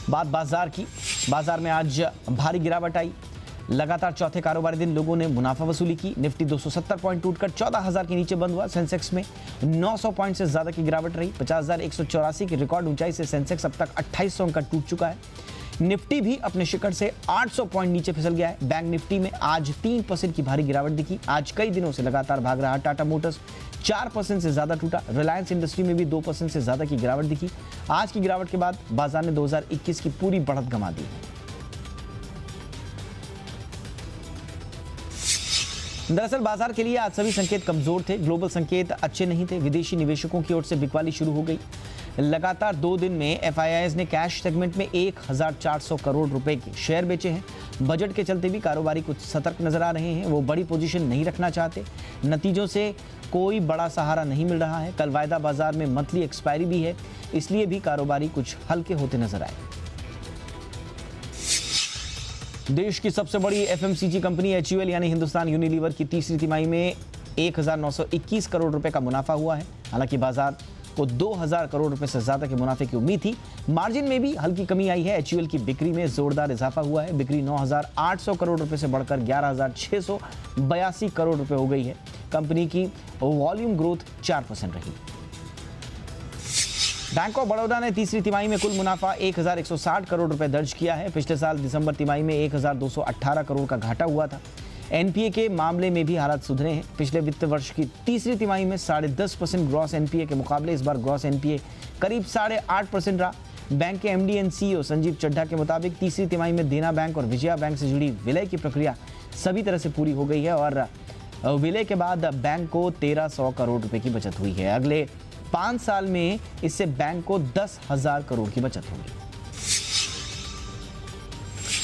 बात बाजार की। बाजार में आज भारी गिरावट आई। लगातार चौथे कारोबारी दिन लोगों ने मुनाफा वसूली की। निफ्टी 270 पॉइंट टूटकर 14,000 के नीचे बंद हुआ। सेंसेक्स में 900 पॉइंट से ज्यादा की गिरावट रही। 50,184 की रिकॉर्ड ऊंचाई से सेंसेक्स अब तक 2800 अंक का टूट चुका है। निफ्टी भी अपने शिखर से 800 पॉइंट नीचे फिसल गया है। बैंक निफ्टी में आज 3% की भारी गिरावट दिखी। आज कई दिनों से लगातार भाग रहा टाटा मोटर्स 4% से ज्यादा टूटा। रिलायंस इंडस्ट्री में भी 2% से ज्यादा की गिरावट दिखी। आज की गिरावट के बाद बाजार ने 2021 की पूरी बढ़त गंवा दी। दरअसल बाजार के लिए आज सभी संकेत कमजोर थे। ग्लोबल संकेत अच्छे नहीं थे। विदेशी निवेशकों की ओर से बिकवाली शुरू हो गई। लगातार 2 दिन में एफआईआईज ने कैश सेगमेंट में 1400 करोड़ रुपए के शेयर बेचे हैं। बजट के चलते भी कारोबारी कुछ सतर्क नजर आ रहे हैं। वो बड़ी पोजीशन नहीं रखना चाहते। नतीजों से कोई बड़ा सहारा नहीं मिल रहा है। कल वायदा बाजार में मंथली एक्सपायरी भी है, इसलिए भी कारोबारी कुछ हल्के होते नजर आए। देश की सबसे बड़ी एफएमसीजी कंपनी एचयूएल यानी हिंदुस्तान यूनिलीवर की तीसरी तिमाही में 1921 करोड़ रुपए का मुनाफा हुआ है। हालांकि बाजार को 2000 करोड़ रुपए से ज्यादा के मुनाफे की उम्मीद थी। मार्जिन में भी हल्की कमी आई है। एचयूएल की बिक्री में जोरदार इजाफा हुआ है। बिक्री 9800 करोड़ रुपए से बढ़कर 11682 करोड़ रुपए हो गई है। कंपनी की वॉल्यूम ग्रोथ 4% रही। बैंक ऑफ बड़ौदा ने तीसरी तिमाही में कुल मुनाफा 1160 करोड़ रुपए दर्ज किया है। पिछले साल दिसंबर तिमाही में 1218 करोड़ का घाटा हुआ था। एनपीए के मामले में भी हालात सुधरे हैं। पिछले वित्त वर्ष की तीसरी तिमाही में 10.5% ग्रॉस एनपीए के मुकाबले इस बार ग्रॉस एनपीए करीब 8.5% रहा। बैंक के MD and CEO Sanjeev Chadha के मुताबिक तीसरी तिमाही में देना बैंक और विजया बैंक से जुड़ी विलय की प्रक्रिया सभी तरह से पूरी हो गई है और विलय के बाद बैंक को 1300 करोड़ रुपए की बचत हुई है। अगले 5 साल में इससे बैंक को 10,000 करोड़ की बचत होगी।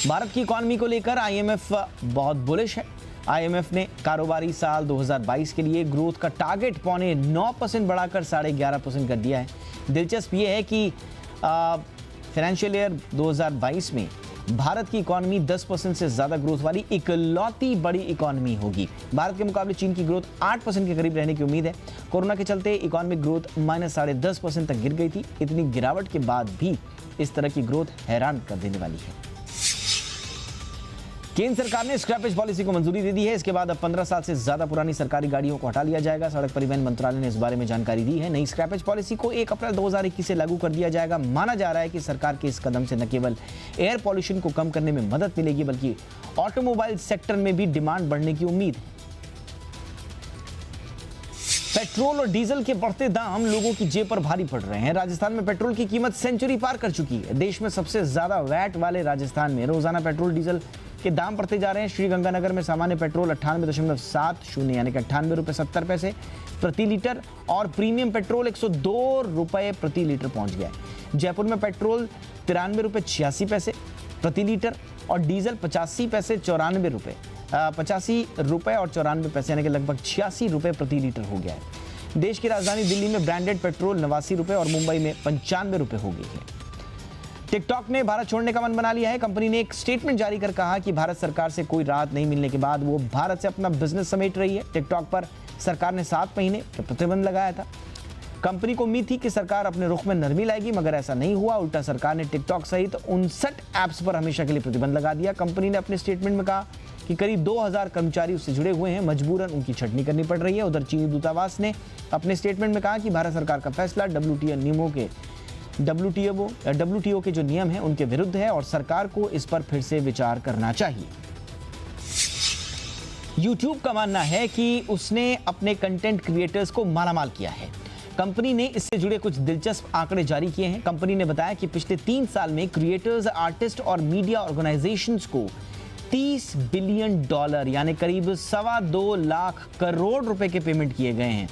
भारत की इकॉनमी को लेकर आईएमएफ बहुत बुलिश है। आईएमएफ ने कारोबारी साल 2022 के लिए ग्रोथ का टारगेट 9.5% बढ़ाकर 11.5% कर दिया है। दिलचस्प यह है कि फाइनेंशियल ईयर 2022 में भारत की इकॉनमी 10% से ज्यादा ग्रोथ वाली इकलौती बड़ी इकॉनमी होगी। भारत के मुकाबले चीन की ग्रोथ 8% के करीब रहने की उम्मीद है। कोरोना के चलते इकॉनमिक ग्रोथ -10.5% तक गिर गई थी। इतनी गिरावट के बाद भी इस तरह की ग्रोथ हैरान कर देने वाली है। केंद्र सरकार ने स्क्रैपेज पॉलिसी को मंजूरी दे दी है। इसके बाद अब 15 साल से ज्यादा पुरानी सरकारी गाड़ियों को हटा लिया जाएगा। सड़क परिवहन मंत्रालय ने इस बारे में जानकारी दी है। नई स्क्रैपेज पॉलिसी को 1 अप्रैल 2021 से लागू कर दिया जाएगा। माना जा रहा है कि सरकार के इस कदम से न केवल एयर पॉल्यूशन को कम करने में मदद मिलेगी बल्कि ऑटोमोबाइल सेक्टर में भी डिमांड बढ़ने की उम्मीद है। पेट्रोल और डीजल के बढ़ते दाम लोगों की जेब पर भारी पड़ रहे हैं। राजस्थान में पेट्रोल की कीमत सेंचुरी पार कर चुकी है। देश में सबसे ज्यादा वैट वाले राजस्थान में रोजाना पेट्रोल डीजल के दाम बढ़ते जा रहे हैं। श्रीगंगानगर में सामान्य पेट्रोल 98.70 यानी कि 98 रुपए 70 पैसे प्रति लीटर और प्रीमियम पेट्रोल 102 रुपए प्रति लीटर पहुंच गया है। जयपुर में पेट्रोल 93 रुपए 86 पैसे प्रति लीटर और डीजल 85 पैसे 94 रुपए 85 रुपए और 94 पैसे यानी कि लगभग 86 रुपए प्रति लीटर हो गया है। देश की राजधानी दिल्ली में ब्रांडेड पेट्रोल 89 रुपए और मुंबई में 95 रुपए हो गई है। टिकटॉक ने भारत छोड़ने का मन बना लिया है। कंपनी ने एक स्टेटमेंट जारी कर कहा कि भारत सरकार से कोई राहत नहीं मिलने के बाद वो भारत से अपना बिजनेस समेट रही है। टिकटॉक पर सरकार ने 7 महीने प्रतिबंध लगाया था। कंपनी को उम्मीद थी कि सरकार अपने रुख में नरमी लाएगी, मगर ऐसा नहीं हुआ। उल्टा सरकार ने टिकटॉक सहित 59 ऐप्स पर हमेशा के लिए प्रतिबंध लगा दिया। कंपनी ने अपने स्टेटमेंट में कहा कि करीब 2000 कर्मचारी उससे जुड़े हुए हैं। मजबूरन उनकी छटनी करनी पड़ रही है। उधर चीनी दूतावास ने अपने स्टेटमेंट में कहा कि भारत सरकार का फैसला WTO के जो नियम हैं उनके विरुद्ध है और सरकार को इस पर फिर से विचार करना चाहिए। YouTube का मानना है कि उसने अपने कंटेंट क्रिएटर्स को मालामाल किया है। कंपनी ने इससे जुड़े कुछ दिलचस्प आंकड़े जारी किए हैं। कंपनी ने बताया कि पिछले 3 साल में क्रिएटर्स, आर्टिस्ट और मीडिया ऑर्गेनाइजेशंस को $30 बिलियन यानी करीब 2.25 लाख करोड़ रुपए के पेमेंट किए गए हैं।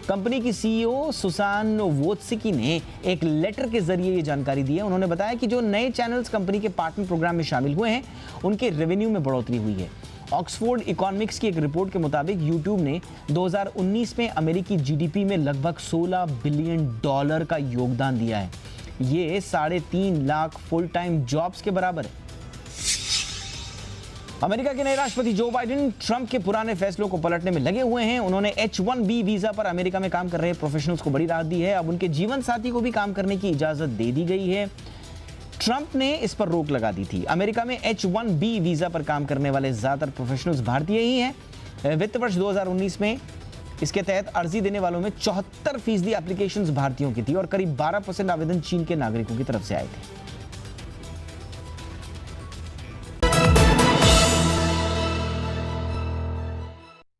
कंपनी की सीईओ सुसान वोत्सिकी ने एक लेटर के जरिए ये जानकारी दी है। उन्होंने बताया कि जो नए चैनल्स कंपनी के पार्टनर प्रोग्राम में शामिल हुए हैं उनके रेवेन्यू में बढ़ोतरी हुई है। ऑक्सफोर्ड इकोनॉमिक्स की एक रिपोर्ट के मुताबिक यूट्यूब ने 2019 में अमेरिकी जीडीपी में लगभग $16 बिलियन का योगदान दिया है। ये 3.5 लाख फुल टाइम जॉब्स के बराबर है। अमेरिका के नए राष्ट्रपति जो बाइडेन ट्रंप के पुराने फैसलों को पलटने में लगे हुए हैं। उन्होंने H-1B वीजा पर अमेरिका में काम कर रहे प्रोफेशनल्स को बड़ी राहत दी है। अब उनके जीवन साथी को भी काम करने की इजाजत दे दी गई है। ट्रंप ने इस पर रोक लगा दी थी। अमेरिका में H-1B वीजा पर काम करने वाले ज्यादातर प्रोफेशनल्स भारतीय ही हैं। वित्त वर्ष 2019 में इसके तहत अर्जी देने वालों में 74% एप्लीकेशंस भारतीयों की थी और करीब 12% आवेदन चीन के नागरिकों की तरफ से आए थे।